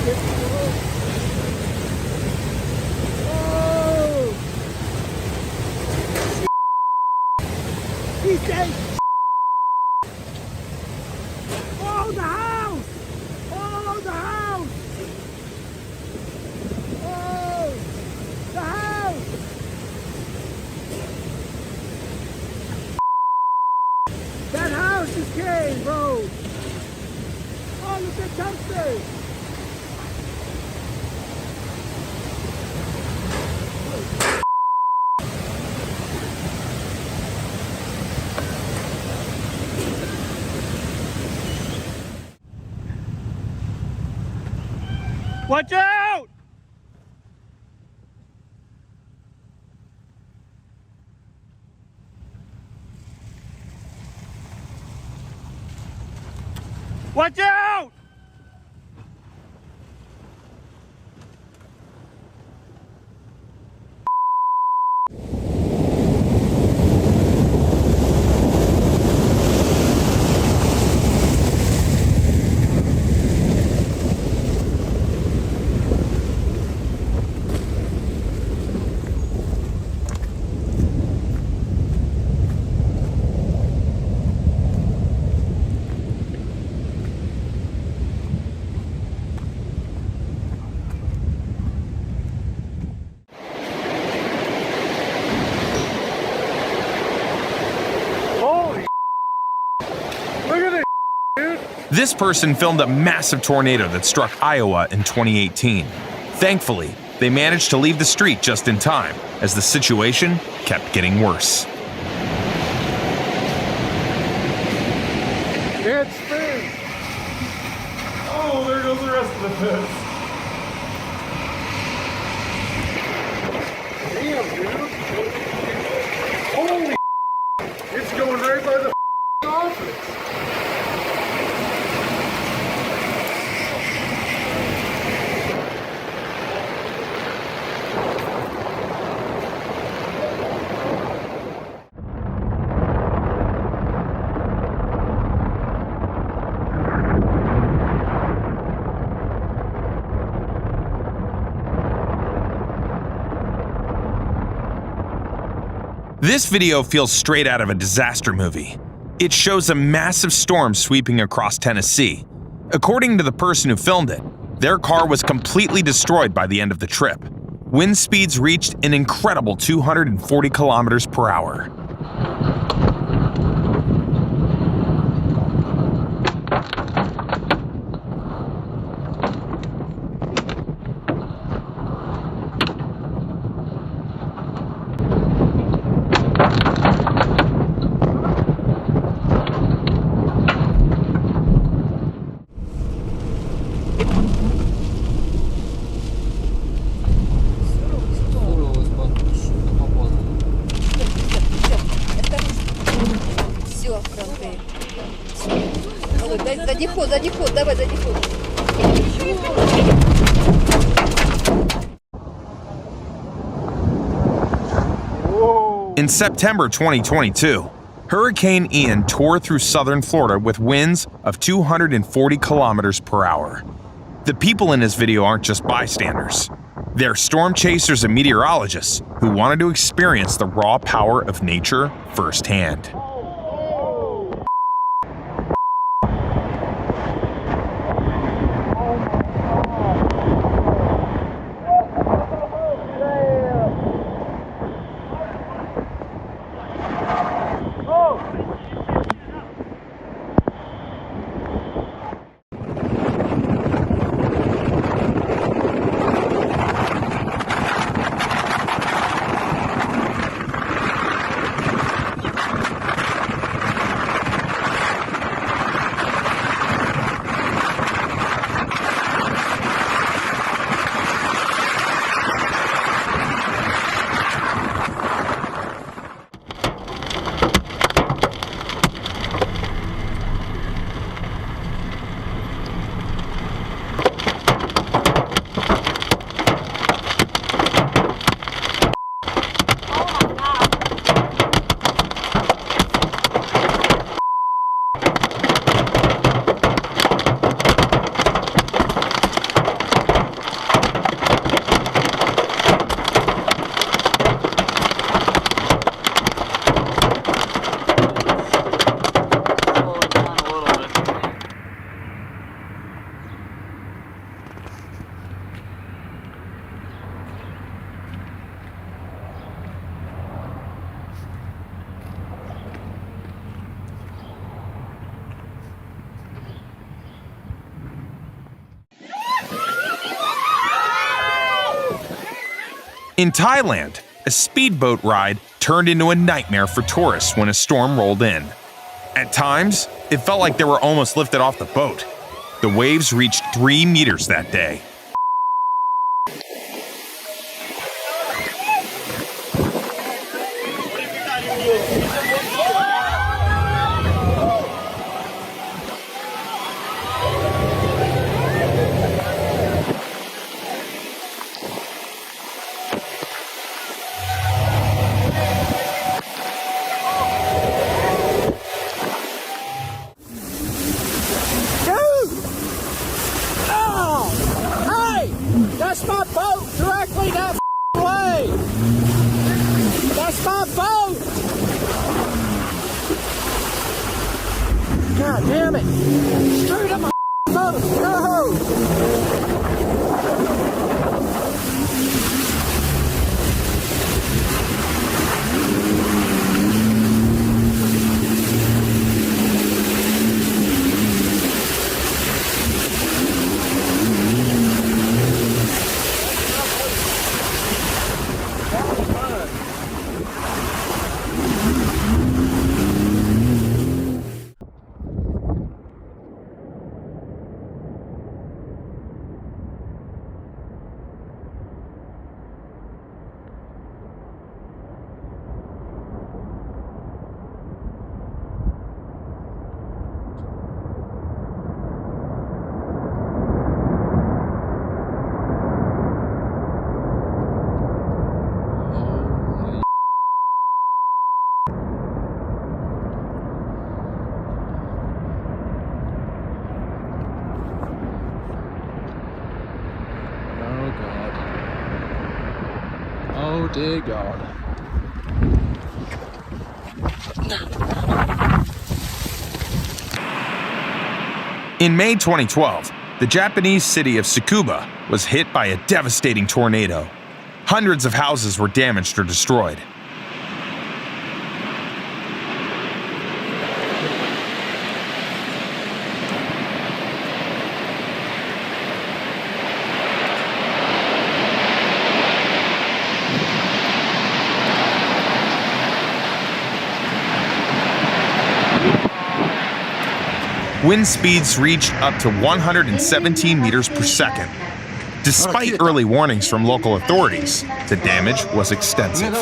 Oh! He's dead! Oh, the house! Oh, the house! Oh, the house! That house is caved, bro! Oh, look at dumpsters! Watch out! Watch out! This person filmed a massive tornado that struck Iowa in 2018. Thankfully, they managed to leave the street just in time, as the situation kept getting worse. It's free! Oh, there goes the rest of the pits. Damn, dude! Holy it's going right by the office! This video feels straight out of a disaster movie. It shows a massive storm sweeping across Tennessee. According to the person who filmed it, their car was completely destroyed by the end of the trip. Wind speeds reached an incredible 240 kilometers per hour. Задний ход, давай, задний ход. In September 2022, Hurricane Ian tore through southern Florida with winds of 240 kilometers per hour. The people in this video aren't just bystanders. They're storm chasers and meteorologists who wanted to experience the raw power of nature firsthand. In Thailand, a speedboat ride turned into a nightmare for tourists when a storm rolled in. At times, it felt like they were almost lifted off the boat. The waves reached 3 meters that day. That's my boat directly that way. That's my boat. God damn it. Screwed up my boat. No. Oh dear God. In May 2012, the Japanese city of Tsukuba was hit by a devastating tornado. Hundreds of houses were damaged or destroyed. Wind speeds reached up to 117 meters per second. Despite early warnings from local authorities, the damage was extensive.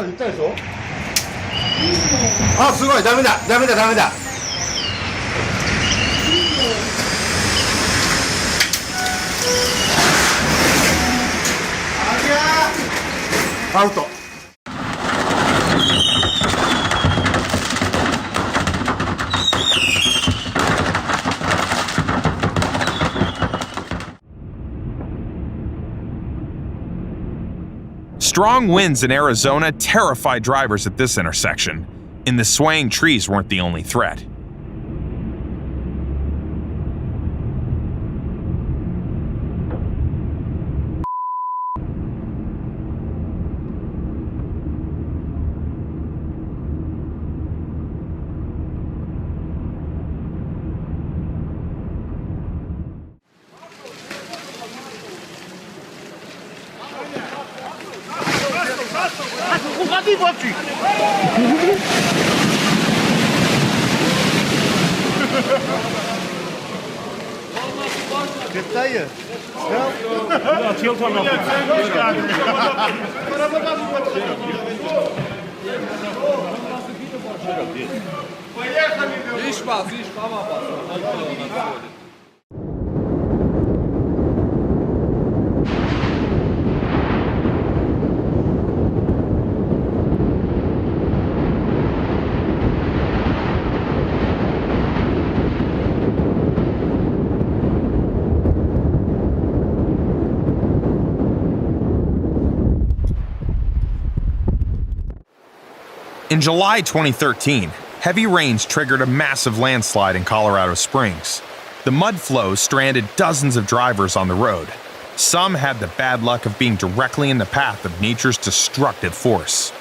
Strong winds in Arizona terrified drivers at this intersection, and the swaying trees weren't the only threat. In July 2013, heavy rains triggered a massive landslide in Colorado Springs. The mud flows stranded dozens of drivers on the road. Some had the bad luck of being directly in the path of nature's destructive force.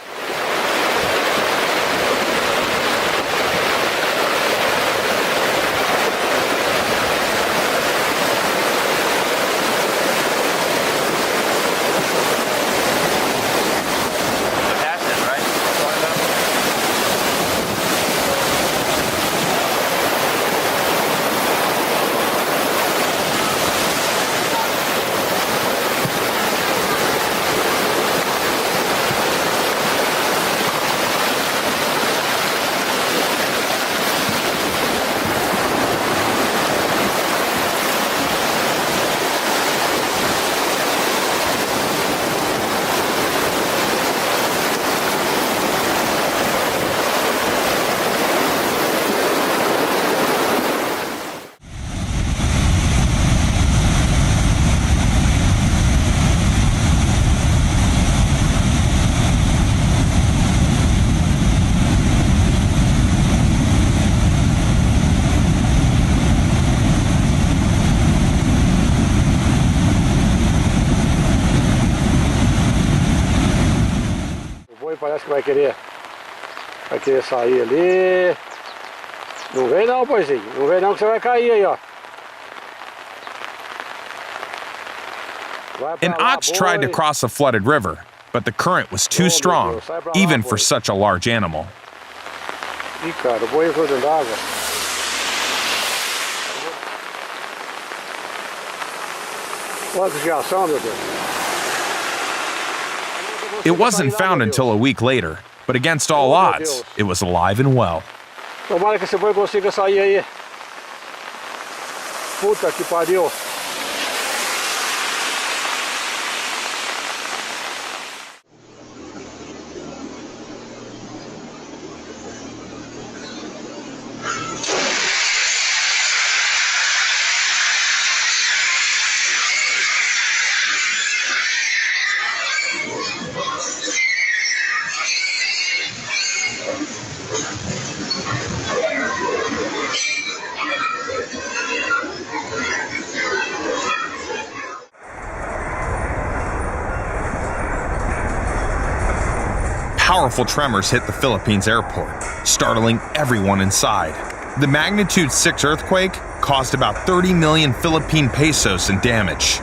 parece que vai querer sair ali. Não vem não, boizinho. Não vem não que você vai cair aí, ó. An ox tried to cross a flooded river, but the current was too strong, even for such a large animal. Ih, cara, o boi entrou dentro d'água. Olha a desviação, meu Deus. It wasn't found until a week later, but against all odds, it was alive and well. Tomara que esse boi consiga sair aí. Puta que pariu. Powerful tremors hit the Philippines airport, startling everyone inside. The magnitude 6 earthquake caused about 30 million Philippine pesos in damage.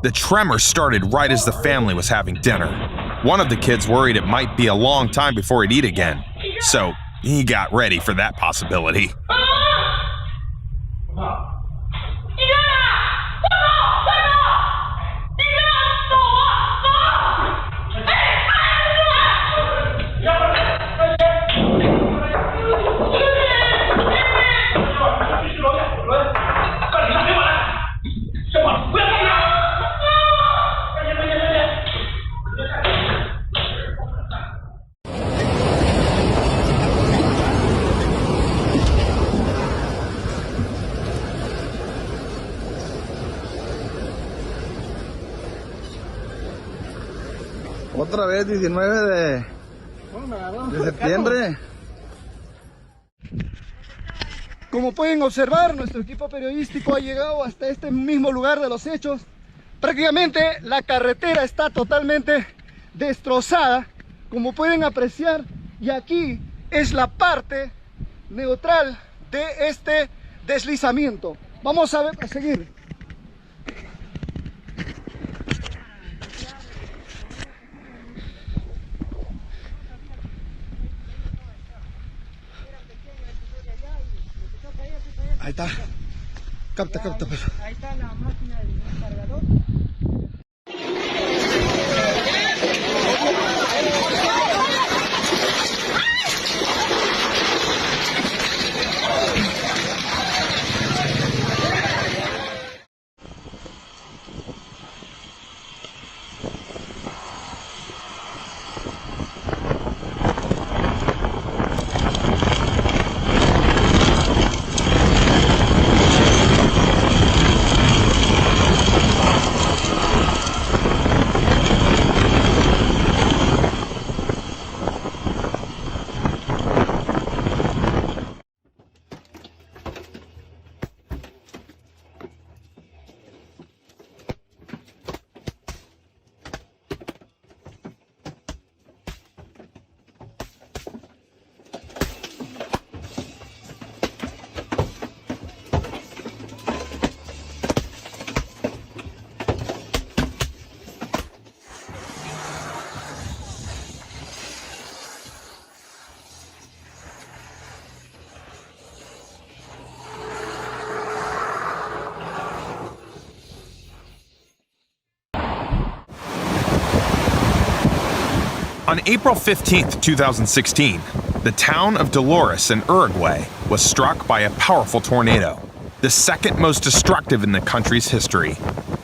The tremor started right as the family was having dinner. One of the kids worried it might be a long time before he'd eat again, so he got ready for that possibility. Otra vez 19 de septiembre. Como pueden observar, nuestro equipo periodístico ha llegado hasta este mismo lugar de los hechos. Prácticamente la carretera está totalmente destrozada, como pueden apreciar, y aquí es la parte neutral de este deslizamiento. Vamos a seguir. Ahí está. Capta, pues. Ahí está la máquina del cargador. On April 15, 2016, the town of Dolores in Uruguay was struck by a powerful tornado, the second most destructive in the country's history.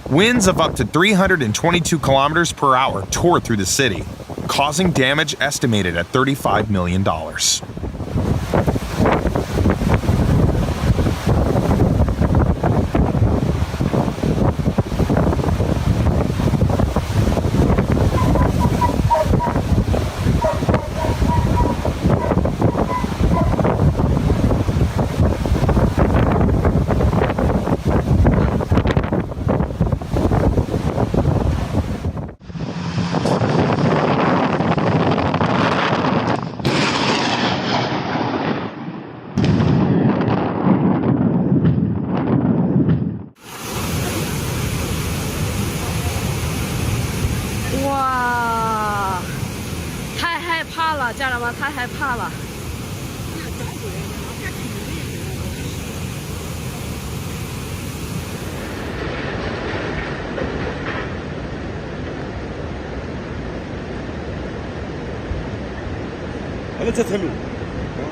Winds of up to 322 kilometers per hour tore through the city, causing damage estimated at $35 million. 哇，太害怕了，家人们，太害怕了。ولا تتهلوا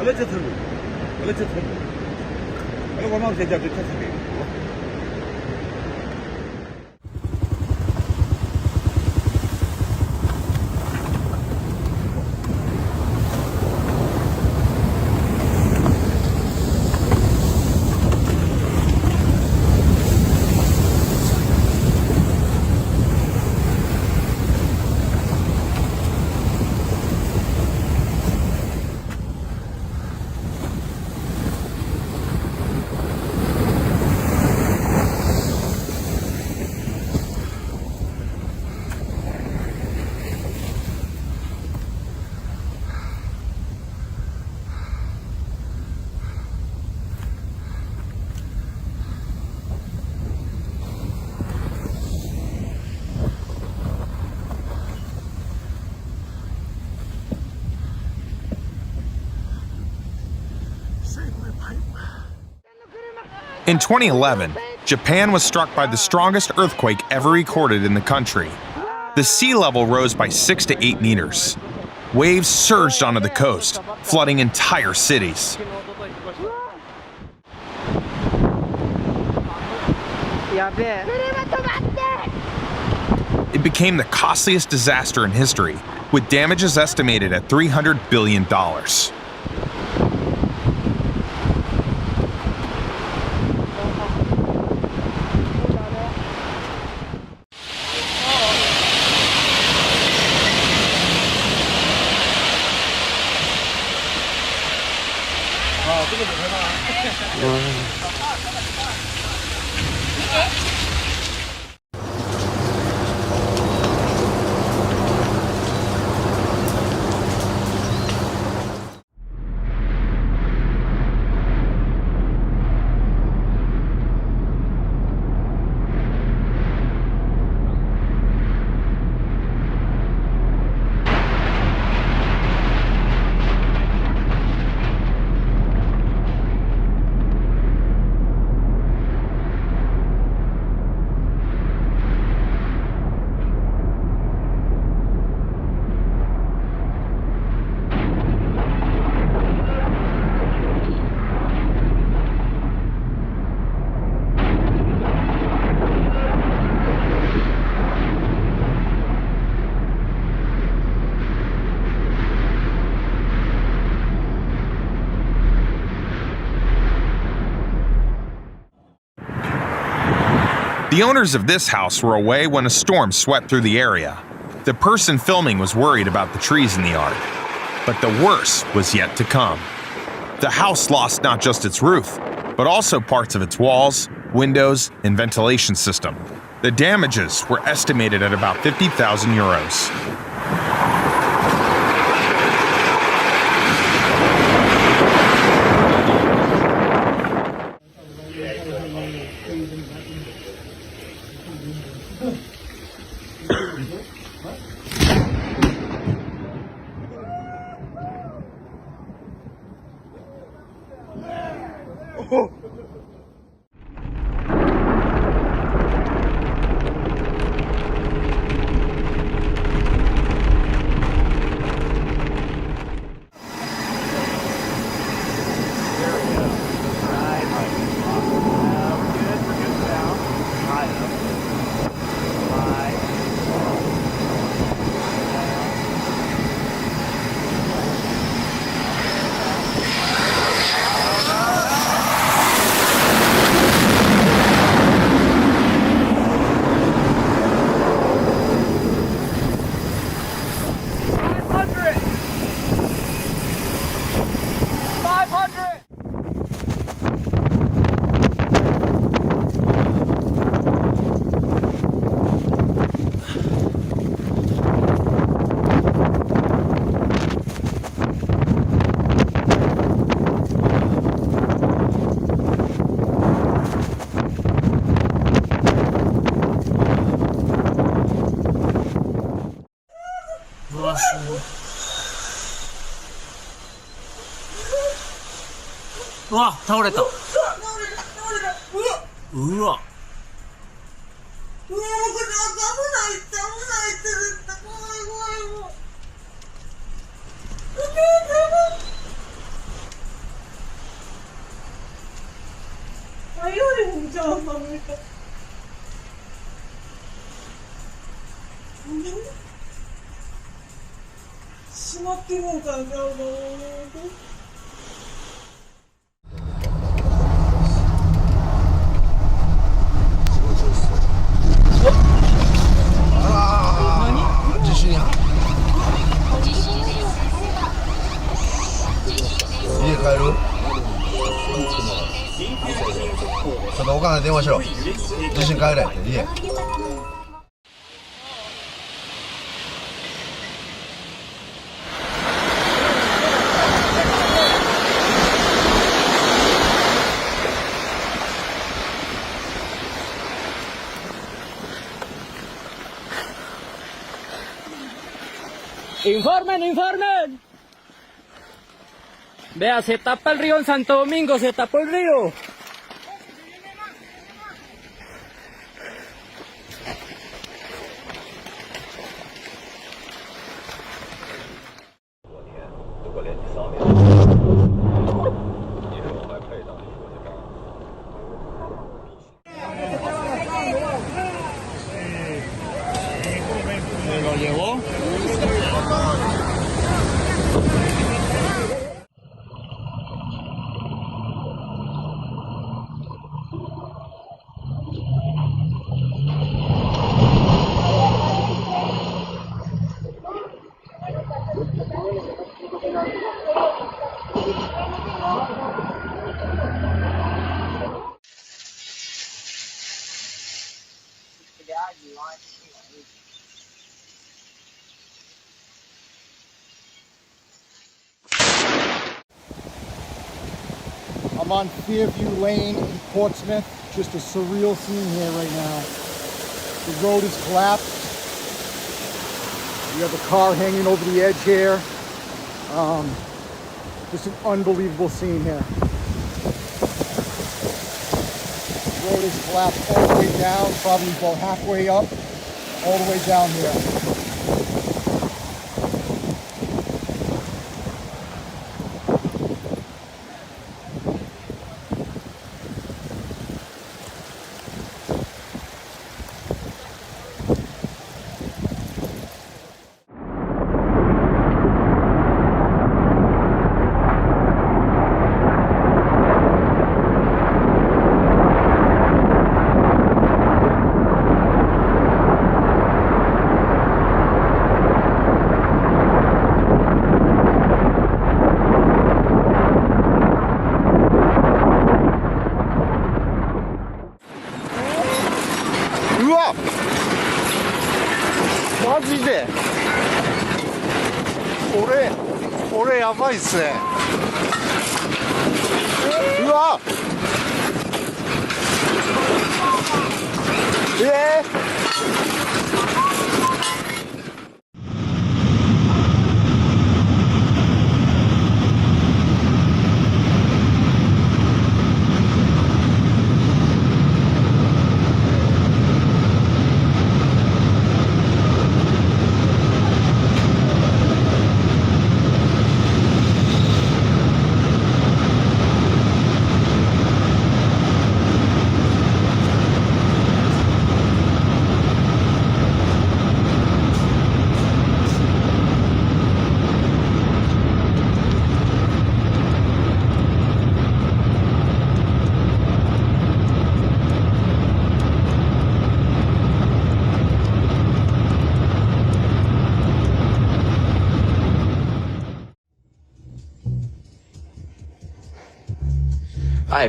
ولا تتهلوا ولا تتهلوا ولا ما تجاب تتهلوا In 2011, Japan was struck by the strongest earthquake ever recorded in the country. The sea level rose by 6 to 8 meters. Waves surged onto the coast, flooding entire cities. It became the costliest disaster in history, with damages estimated at $300 billion. The owners of this house were away when a storm swept through the area. The person filming was worried about the trees in the yard. But the worst was yet to come. The house lost not just its roof, but also parts of its walls, windows, and ventilation system. The damages were estimated at about 50,000 euros. うわ、倒れた。うわ。うわ。しまってもうかな。地震や。家帰る？ちょっとお母さんに電話しろ。地震帰れって家。Informen, informen. Vea, se tapa el río en Santo Domingo, se tapó el río. ¿Se lo llevó? I'm on Fairview Lane in Portsmouth. Just a surreal scene here right now. The road is collapsed. You have a car hanging over the edge here. Just an unbelievable scene here. The road is collapsed all the way down, probably about halfway up, all the way down here.マジでこれやばいっすね。うわ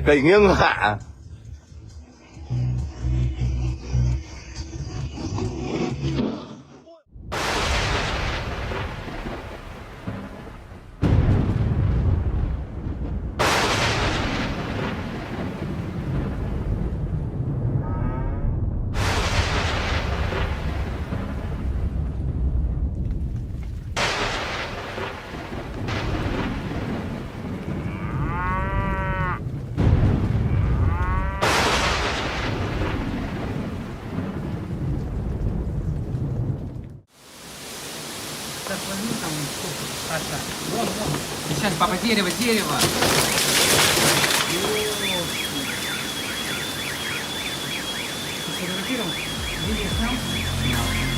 Phải nghiêng hạ. Сейчас возьму там сколько? Паша. Вон. Сейчас, папа, дерево. Сфотографировал? Видео снял?